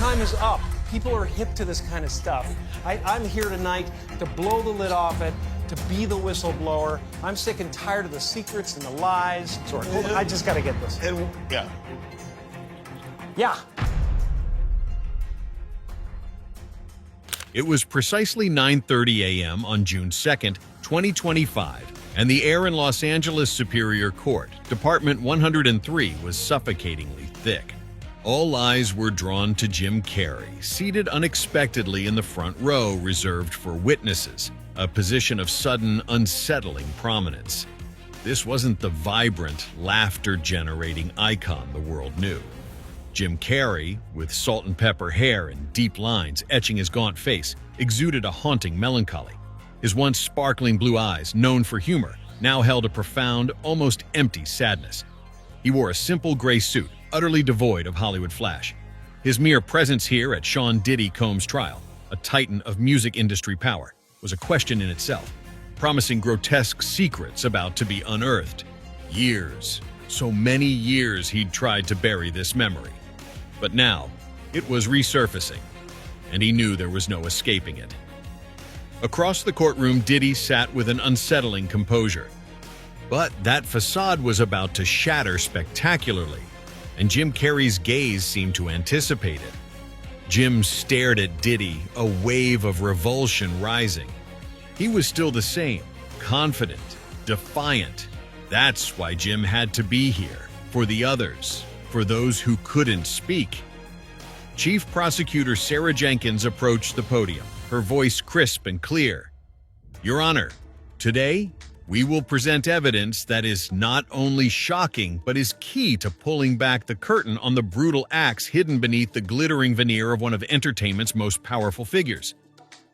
time is up. People are hip to this kind of stuff. I'm here tonight to blow the lid off it, to be the whistleblower. I'm sick and tired of the secrets and the lies. Sorry, hold on, I just got to get this. Yeah. It was precisely 9:30 a.m. on June 2nd, 2025, and the air in Los Angeles Superior Court, Department 103, was suffocatingly thick. All eyes were drawn to Jim Carrey, seated unexpectedly in the front row reserved for witnesses, a position of sudden, unsettling prominence. This wasn't the vibrant, laughter-generating icon the world knew. Jim Carrey, with salt and pepper hair and deep lines etching his gaunt face, exuded a haunting melancholy. His once sparkling blue eyes, known for humor, now held a profound, almost empty sadness. He wore a simple gray suit, utterly devoid of Hollywood flash. His mere presence here at Sean Diddy Combs' trial, a titan of music industry power, was a question in itself, promising grotesque secrets about to be unearthed. Years, so many years he'd tried to bury this memory. But now, it was resurfacing, and he knew there was no escaping it. Across the courtroom, Diddy sat with an unsettling composure. But that facade was about to shatter spectacularly, and Jim Carrey's gaze seemed to anticipate it. Jim stared at Diddy, a wave of revulsion rising. He was still the same, confident, defiant. That's why Jim had to be here, for the others, for those who couldn't speak. Chief Prosecutor Sarah Jenkins approached the podium, her voice crisp and clear. Your Honor, today, we will present evidence that is not only shocking, but is key to pulling back the curtain on the brutal acts hidden beneath the glittering veneer of one of entertainment's most powerful figures.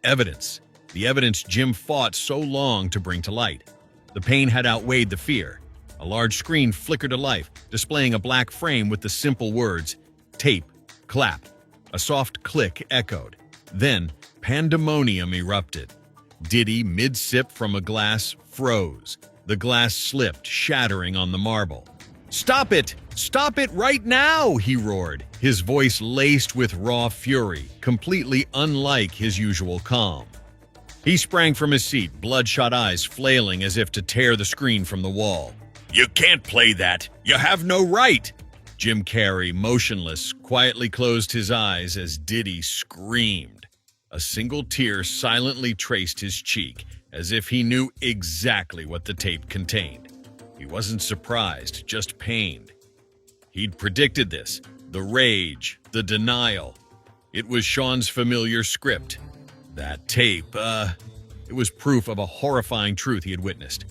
Evidence. The evidence Jim fought so long to bring to light. The pain had outweighed the fear. A large screen flickered to life, displaying a black frame with the simple words, "Tape, clap." A soft click echoed. Then, pandemonium erupted. Diddy, mid-sip from a glass, froze. The glass slipped, shattering on the marble. "Stop it! Stop it right now!" he roared, his voice laced with raw fury, completely unlike his usual calm. He sprang from his seat, bloodshot eyes flailing as if to tear the screen from the wall. "You can't play that! You have no right!" Jim Carrey, motionless, quietly closed his eyes as Diddy screamed. A single tear silently traced his cheek, as if he knew exactly what the tape contained. He wasn't surprised, just pained. He'd predicted this. The rage, the denial. It was Sean's familiar script. That tape, it was proof of a horrifying truth he had witnessed.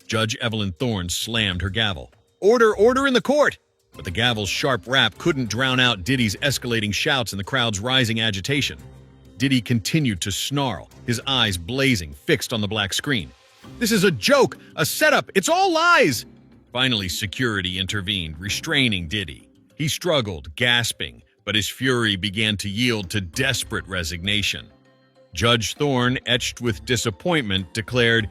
Judge Evelyn Thorne slammed her gavel. "Order, order in the court!" But the gavel's sharp rap couldn't drown out Diddy's escalating shouts and the crowd's rising agitation. Diddy continued to snarl, his eyes blazing, fixed on the black screen. "This is a joke, a setup, it's all lies!" Finally, security intervened, restraining Diddy. He struggled, gasping, but his fury began to yield to desperate resignation. Judge Thorne, etched with disappointment, declared,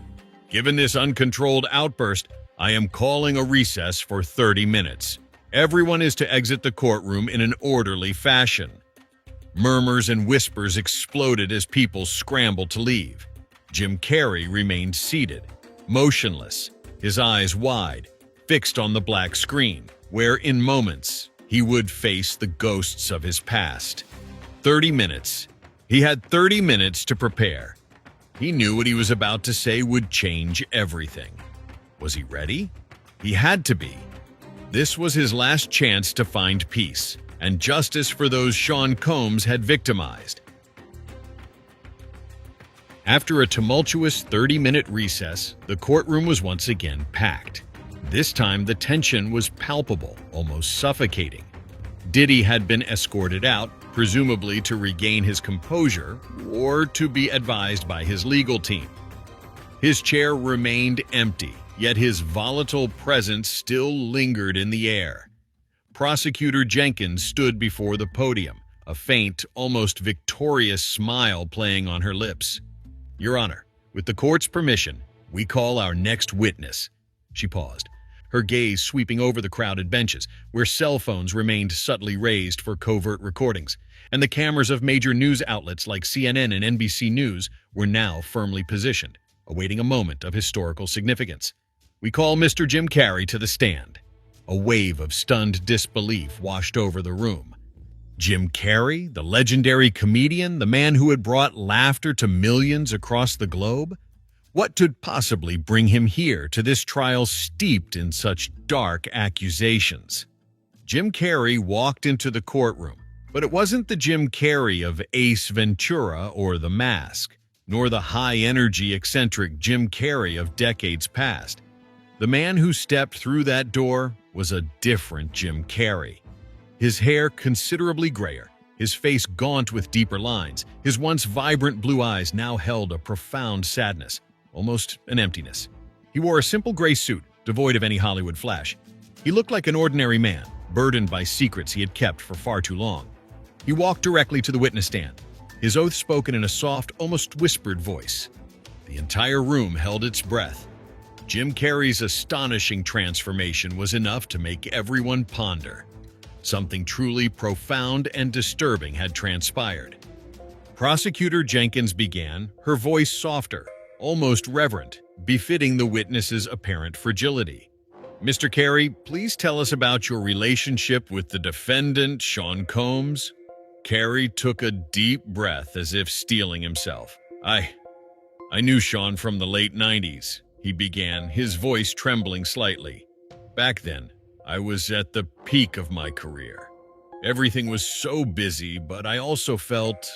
"Given this uncontrolled outburst, I am calling a recess for 30 minutes. Everyone is to exit the courtroom in an orderly fashion." Murmurs and whispers exploded as people scrambled to leave. Jim Carrey remained seated, motionless, his eyes wide, fixed on the black screen, where in moments he would face the ghosts of his past. 30 minutes. He had 30 minutes to prepare. He knew what he was about to say would change everything. Was he ready? He had to be. This was his last chance to find peace and justice for those Sean Combs had victimized. After a tumultuous 30-minute recess, the courtroom was once again packed. This time, the tension was palpable, almost suffocating. Diddy had been escorted out, presumably to regain his composure or to be advised by his legal team. His chair remained empty, yet his volatile presence still lingered in the air. Prosecutor Jenkins stood before the podium, a faint, almost victorious smile playing on her lips. "Your Honor, with the court's permission, we call our next witness." She paused, her gaze sweeping over the crowded benches, where cell phones remained subtly raised for covert recordings, and the cameras of major news outlets like CNN and NBC News were now firmly positioned, awaiting a moment of historical significance. We call Mr. Jim Carrey to the stand. A wave of stunned disbelief washed over the room. Jim Carrey, the legendary comedian, the man who had brought laughter to millions across the globe? What could possibly bring him here to this trial steeped in such dark accusations? Jim Carrey walked into the courtroom, but it wasn't the Jim Carrey of Ace Ventura or The Mask, nor the high-energy, eccentric Jim Carrey of decades past. The man who stepped through that door was a different Jim Carrey. His hair considerably grayer, his face gaunt with deeper lines, his once vibrant blue eyes now held a profound sadness, almost an emptiness. He wore a simple gray suit, devoid of any Hollywood flash. He looked like an ordinary man, burdened by secrets he had kept for far too long. He walked directly to the witness stand, his oath spoken in a soft, almost whispered voice. The entire room held its breath. Jim Carrey's astonishing transformation was enough to make everyone ponder. Something truly profound and disturbing had transpired. Prosecutor Jenkins began, her voice softer, almost reverent, befitting the witness's apparent fragility. Mr. Carrey, please tell us about your relationship with the defendant, Sean Combs. Carrey took a deep breath as if steeling himself. I knew Sean from the late 90s, he began, his voice trembling slightly. Back then, I was at the peak of my career. Everything was so busy, but I also felt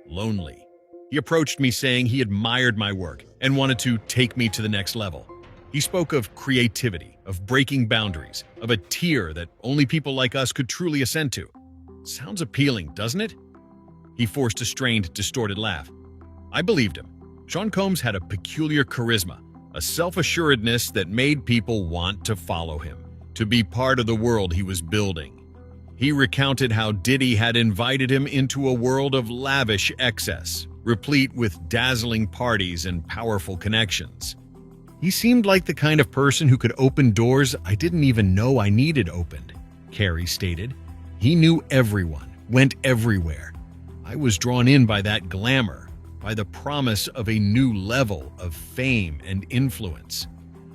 lonely. He approached me saying he admired my work and wanted to take me to the next level. He spoke of creativity, of breaking boundaries, of a tier that only people like us could truly ascend to. Sounds appealing, doesn't it? He forced a strained, distorted laugh. I believed him. Sean Combs had a peculiar charisma, a self-assuredness that made people want to follow him, to be part of the world he was building. He recounted how Diddy had invited him into a world of lavish excess, replete with dazzling parties and powerful connections. He seemed like the kind of person who could open doors I didn't even know I needed opened, Carrey stated. He knew everyone, went everywhere. I was drawn in by that glamour, by the promise of a new level of fame and influence.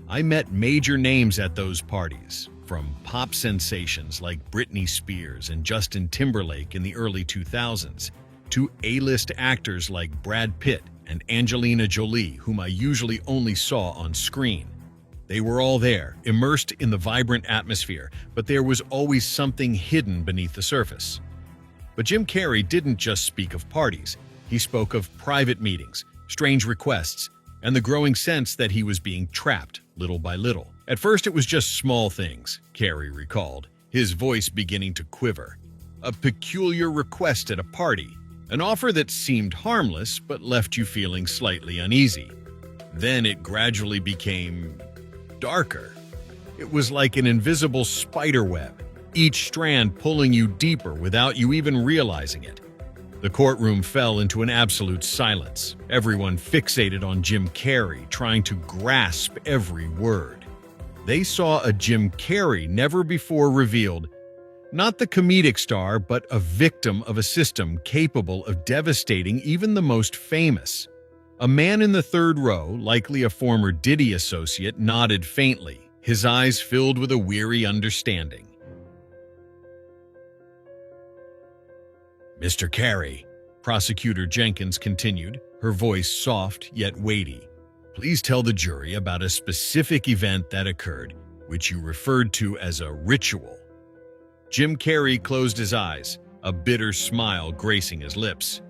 I met major names at those parties, from pop sensations like Britney Spears and Justin Timberlake in the early 2000s, to A-list actors like Brad Pitt and Angelina Jolie, whom I usually only saw on screen. They were all there, immersed in the vibrant atmosphere, but there was always something hidden beneath the surface. But Jim Carrey didn't just speak of parties. He spoke of private meetings, strange requests, and the growing sense that he was being trapped little by little. At first it was just small things, Carrey recalled, his voice beginning to quiver. A peculiar request at a party, an offer that seemed harmless but left you feeling slightly uneasy. Then it gradually became darker. It was like an invisible spider web, each strand pulling you deeper without you even realizing it. The courtroom fell into an absolute silence, everyone fixated on Jim Carrey, trying to grasp every word. They saw a Jim Carrey never before revealed, not the comedic star, but a victim of a system capable of devastating even the most famous. A man in the third row, likely a former Diddy associate, nodded faintly, his eyes filled with a weary understanding. Mr. Carrey, Prosecutor Jenkins continued, her voice soft yet weighty. Please tell the jury about a specific event that occurred, which you referred to as a ritual. Jim Carrey closed his eyes, a bitter smile gracing his lips.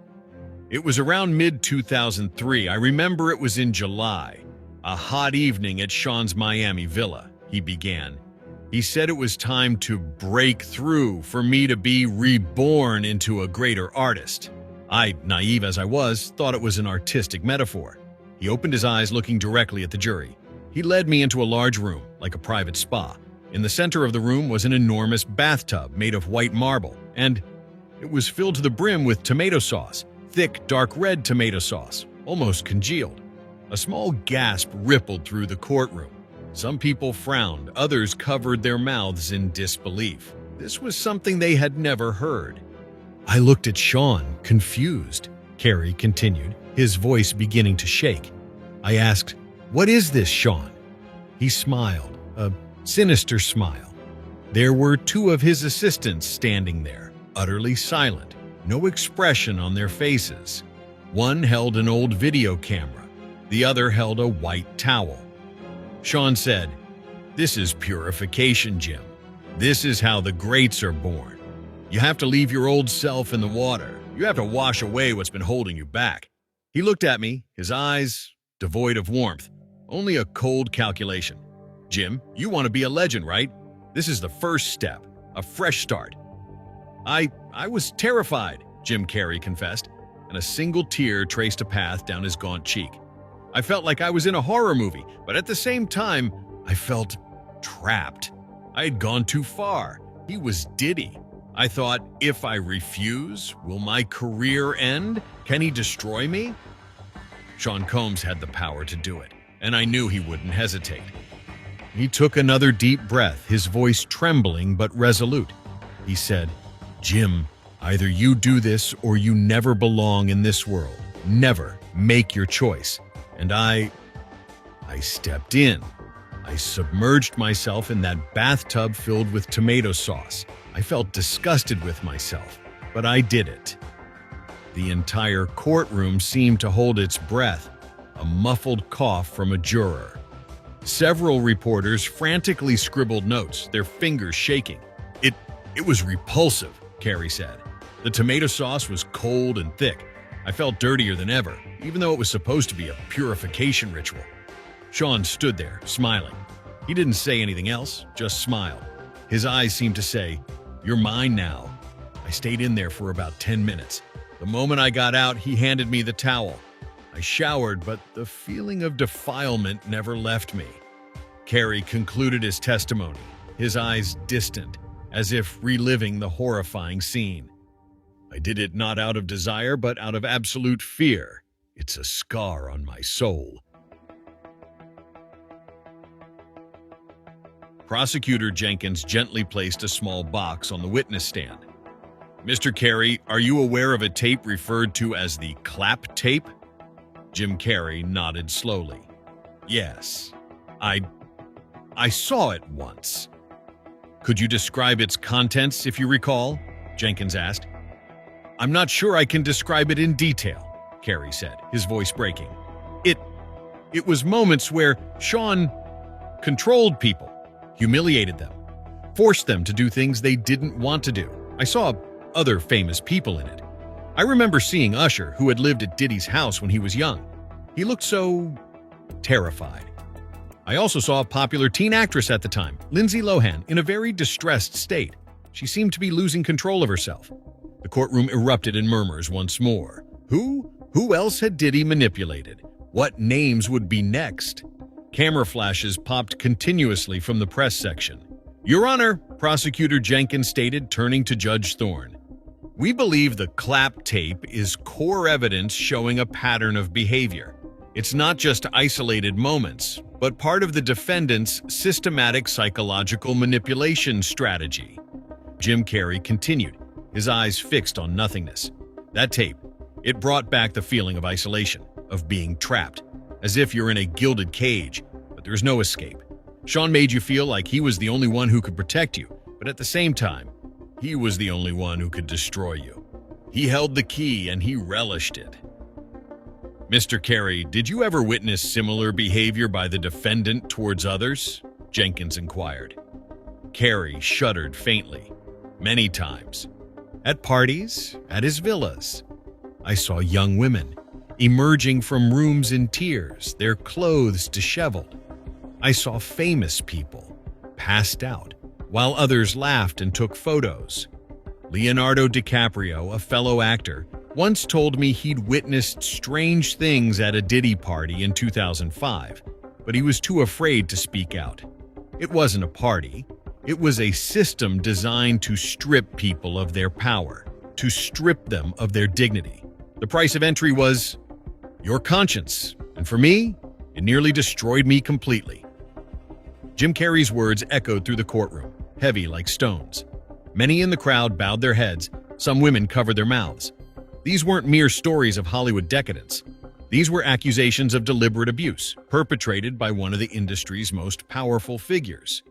It was around mid-2003. I remember it was in July, a hot evening at Sean's Miami villa, he began. He said it was time to break through, for me to be reborn into a greater artist. I, naive as I was, thought it was an artistic metaphor. He opened his eyes, looking directly at the jury. He led me into a large room, like a private spa. In the center of the room was an enormous bathtub made of white marble, and it was filled to the brim with tomato sauce, thick, dark red tomato sauce, almost congealed. A small gasp rippled through the courtroom. Some people frowned, others covered their mouths in disbelief. This was something they had never heard. I looked at Sean, confused. Carrey continued, his voice beginning to shake. I asked, "What is this, Sean?" He smiled, a sinister smile. There were two of his assistants standing there, utterly silent, no expression on their faces. One held an old video camera, the other held a white towel. Sean said, "This is purification, Jim. This is how the greats are born. You have to leave your old self in the water. You have to wash away what's been holding you back." He looked at me, his eyes devoid of warmth, only a cold calculation. "Jim, you want to be a legend, right? This is the first step, a fresh start." I was terrified, Jim Carrey confessed, and a single tear traced a path down his gaunt cheek. I felt like I was in a horror movie, but at the same time, I felt trapped. I had gone too far. He was Diddy. I thought, if I refuse, will my career end? Can he destroy me? Sean Combs had the power to do it, and I knew he wouldn't hesitate. He took another deep breath, his voice trembling but resolute. He said, "Jim, either you do this or you never belong in this world. Never. Make your choice." And I stepped in. I submerged myself in that bathtub filled with tomato sauce. I felt disgusted with myself, but I did it. The entire courtroom seemed to hold its breath, a muffled cough from a juror. Several reporters frantically scribbled notes, their fingers shaking. It was repulsive, Carrey said. The tomato sauce was cold and thick. I felt dirtier than ever, even though it was supposed to be a purification ritual. Sean stood there, smiling. He didn't say anything else, just smiled. His eyes seemed to say, "You're mine now." I stayed in there for about 10 minutes. The moment I got out, he handed me the towel. I showered, but the feeling of defilement never left me. Carrey concluded his testimony, his eyes distant, as if reliving the horrifying scene. "I did it not out of desire, but out of absolute fear. It's a scar on my soul." Prosecutor Jenkins gently placed a small box on the witness stand. "Mr. Carrey, are you aware of a tape referred to as the clap tape?" Jim Carrey nodded slowly. "Yes, I saw it once." "Could you describe its contents, if you recall?" Jenkins asked. "I'm not sure I can describe it in detail," Carrey said, his voice breaking. It was moments where Sean controlled people, humiliated them, forced them to do things they didn't want to do. I saw other famous people in it. I remember seeing Usher, who had lived at Diddy's house when he was young. He looked so terrified. I also saw a popular teen actress at the time, Lindsay Lohan, in a very distressed state. She seemed to be losing control of herself. The courtroom erupted in murmurs once more. Who else had Diddy manipulated? What names would be next? Camera flashes popped continuously from the press section. "Your Honor," Prosecutor Jenkins stated, turning to Judge Thorne, "we believe the clap tape is core evidence showing a pattern of behavior. It's not just isolated moments, but part of the defendant's systematic psychological manipulation strategy." Jim Carrey continued, his eyes fixed on nothingness. "That tape, it brought back the feeling of isolation, of being trapped, as if you're in a gilded cage, but there's no escape. Sean made you feel like he was the only one who could protect you, but at the same time, he was the only one who could destroy you. He held the key and he relished it." "Mr. Carrey, did you ever witness similar behavior by the defendant towards others?" Jenkins inquired. Carrey shuddered faintly. "Many times. At parties, at his villas. I saw young women emerging from rooms in tears, their clothes disheveled. I saw famous people passed out, while others laughed and took photos. Leonardo DiCaprio, a fellow actor, once told me he'd witnessed strange things at a Diddy party in 2005, but he was too afraid to speak out. It wasn't a party. It was a system designed to strip people of their power, to strip them of their dignity. The price of entry was your conscience, and for me, it nearly destroyed me completely." Jim Carrey's words echoed through the courtroom, heavy like stones. Many in the crowd bowed their heads, some women covered their mouths. These weren't mere stories of Hollywood decadence. These were accusations of deliberate abuse, perpetrated by one of the industry's most powerful figures.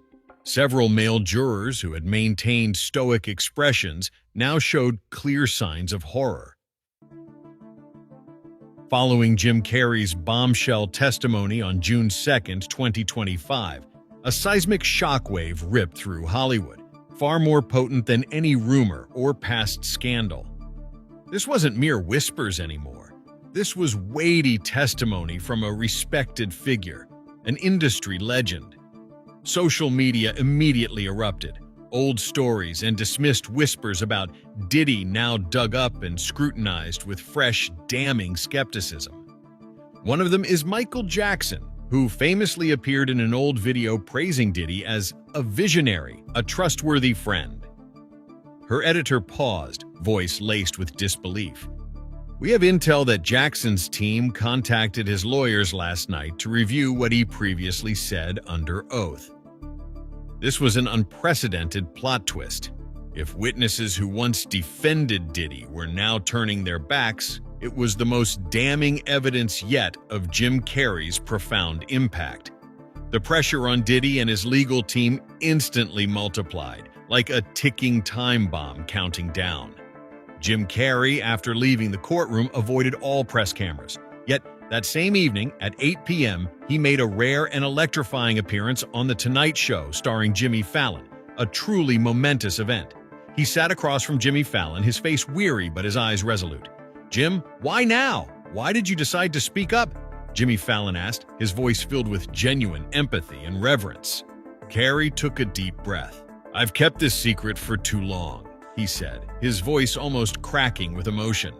Several male jurors who had maintained stoic expressions now showed clear signs of horror. Following Jim Carrey's bombshell testimony on June 2, 2025, a seismic shockwave ripped through Hollywood, far more potent than any rumor or past scandal. This wasn't mere whispers anymore. This was weighty testimony from a respected figure, an industry legend. Social media immediately erupted. Old stories and dismissed whispers about Diddy now dug up and scrutinized with fresh, damning skepticism. One of them is Michael Jackson, who famously appeared in an old video praising Diddy as a visionary, a trustworthy friend. Her editor paused, voice laced with disbelief. We have intel that Jackson's team contacted his lawyers last night to review what he previously said under oath. This was an unprecedented plot twist. If witnesses who once defended Diddy were now turning their backs, it was the most damning evidence yet of Jim Carrey's profound impact. The pressure on Diddy and his legal team instantly multiplied, like a ticking time bomb counting down. Jim Carrey, after leaving the courtroom, avoided all press cameras. Yet, that same evening, at 8 p.m., he made a rare and electrifying appearance on The Tonight Show starring Jimmy Fallon, a truly momentous event. He sat across from Jimmy Fallon, his face weary but his eyes resolute. "Jim, why now? Why did you decide to speak up?" Jimmy Fallon asked, his voice filled with genuine empathy and reverence. Carrey took a deep breath. "I've kept this secret for too long," he said, his voice almost cracking with emotion.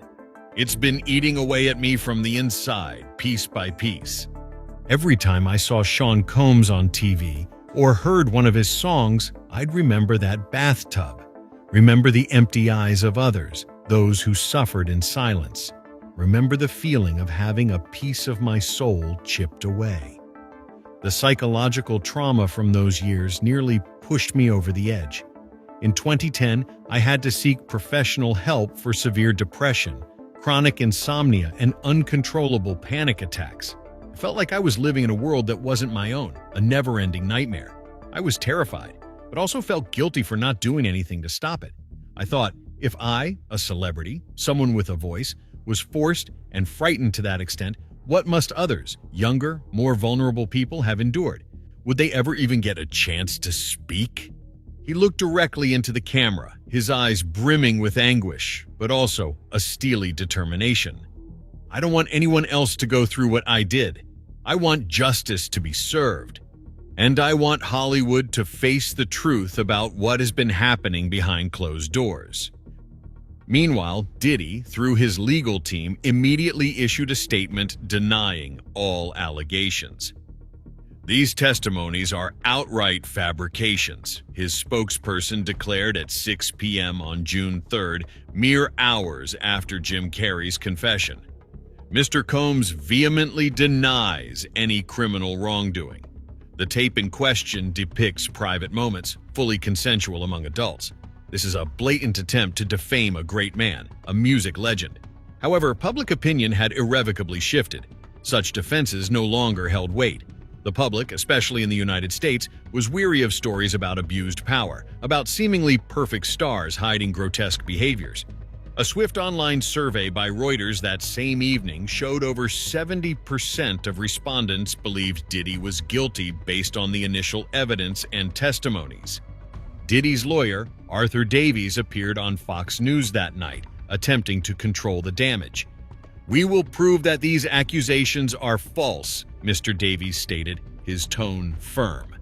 "It's been eating away at me from the inside, piece by piece. Every time I saw Sean Combs on TV or heard one of his songs, I'd remember that bathtub, remember the empty eyes of others, those who suffered in silence, remember the feeling of having a piece of my soul chipped away. The psychological trauma from those years nearly pushed me over the edge. In 2010, I had to seek professional help for severe depression, chronic insomnia, and uncontrollable panic attacks. I felt like I was living in a world that wasn't my own, a never-ending nightmare. I was terrified, but also felt guilty for not doing anything to stop it. I thought, if I, a celebrity, someone with a voice, was forced and frightened to that extent, what must others, younger, more vulnerable people have endured? Would they ever even get a chance to speak?" He looked directly into the camera, his eyes brimming with anguish, but also a steely determination. "I don't want anyone else to go through what I did. I want justice to be served. And I want Hollywood to face the truth about what has been happening behind closed doors." Meanwhile, Diddy, through his legal team, immediately issued a statement denying all allegations. "These testimonies are outright fabrications," his spokesperson declared at 6 p.m. on June 3rd, mere hours after Jim Carrey's confession. Mr. Combs vehemently denies any criminal wrongdoing. The tape in question depicts private moments, fully consensual among adults. This is a blatant attempt to defame a great man, a music legend. However, public opinion had irrevocably shifted. Such defenses no longer held weight. The public, especially in the United States, was weary of stories about abused power, about seemingly perfect stars hiding grotesque behaviors. A swift online survey by Reuters that same evening showed over 70% of respondents believed Diddy was guilty based on the initial evidence and testimonies. Diddy's lawyer, Arthur Davies, appeared on Fox News that night, attempting to control the damage. "We will prove that these accusations are false," Mr. Davies stated, his tone firm.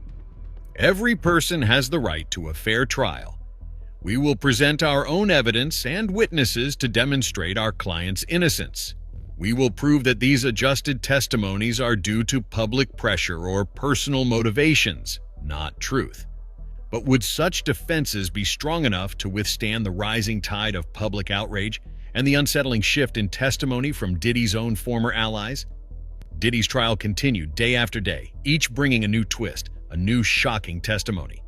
"Every person has the right to a fair trial. We will present our own evidence and witnesses to demonstrate our client's innocence. We will prove that these adjusted testimonies are due to public pressure or personal motivations, not truth." But would such defenses be strong enough to withstand the rising tide of public outrage and the unsettling shift in testimony from Diddy's own former allies? Diddy's trial continued day after day, each bringing a new twist, a new shocking testimony.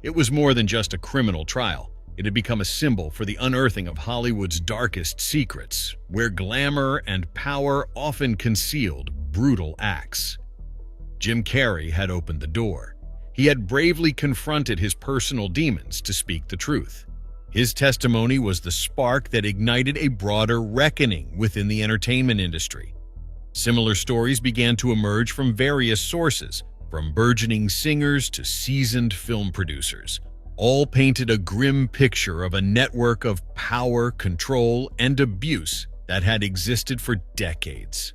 It was more than just a criminal trial. It had become a symbol for the unearthing of Hollywood's darkest secrets, where glamour and power often concealed brutal acts. Jim Carrey had opened the door. He had bravely confronted his personal demons to speak the truth. His testimony was the spark that ignited a broader reckoning within the entertainment industry. Similar stories began to emerge from various sources, from burgeoning singers to seasoned film producers. All painted a grim picture of a network of power, control, and abuse that had existed for decades.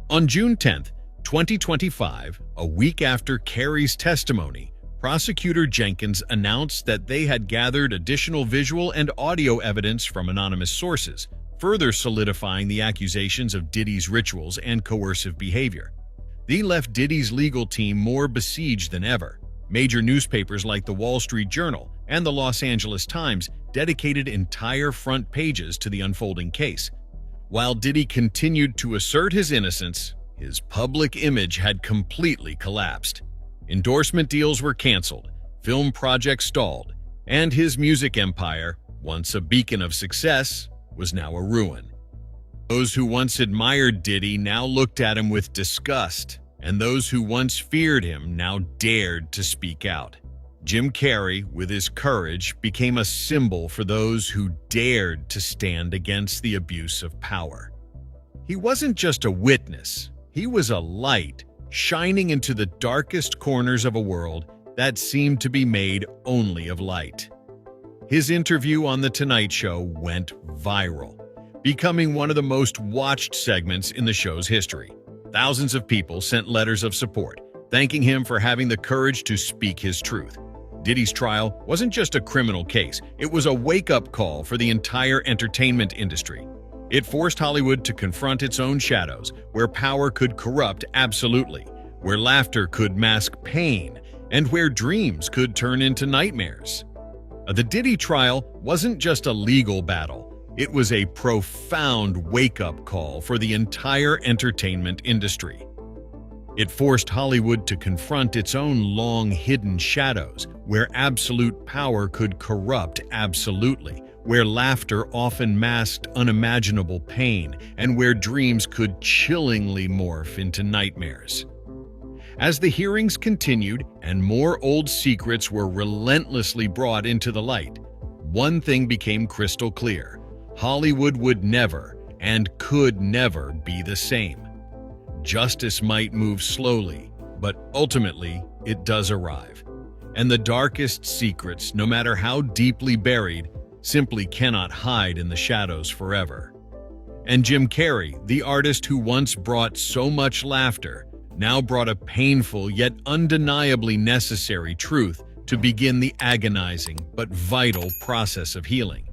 On June 10, 2025, a week after Carrey's testimony, Prosecutor Jenkins announced that they had gathered additional visual and audio evidence from anonymous sources, further solidifying the accusations of Diddy's rituals and coercive behavior. They left Diddy's legal team more besieged than ever. Major newspapers like the Wall Street Journal and the Los Angeles Times dedicated entire front pages to the unfolding case. While Diddy continued to assert his innocence, his public image had completely collapsed. Endorsement deals were canceled, film projects stalled, and his music empire, once a beacon of success, was now a ruin. Those who once admired Diddy now looked at him with disgust, and those who once feared him now dared to speak out. Jim Carrey, with his courage, became a symbol for those who dared to stand against the abuse of power. He wasn't just a witness, he was a light, shining into the darkest corners of a world that seemed to be made only of light. His interview on The Tonight Show went viral, becoming one of the most watched segments in the show's history. Thousands of people sent letters of support, thanking him for having the courage to speak his truth. Diddy's trial wasn't just a criminal case, it was a wake-up call for the entire entertainment industry. It forced Hollywood to confront its own shadows, where power could corrupt absolutely, where laughter could mask pain, and where dreams could turn into nightmares. The Diddy trial wasn't just a legal battle, it was a profound wake-up call for the entire entertainment industry. It forced Hollywood to confront its own long-hidden shadows, where absolute power could corrupt absolutely, where laughter often masked unimaginable pain, and where dreams could chillingly morph into nightmares. As the hearings continued and more old secrets were relentlessly brought into the light, one thing became crystal clear: Hollywood would never and could never be the same. Justice might move slowly, but ultimately it does arrive. And the darkest secrets, no matter how deeply buried, simply cannot hide in the shadows forever. And Jim Carrey, the artist who once brought so much laughter, now brought a painful yet undeniably necessary truth to begin the agonizing but vital process of healing.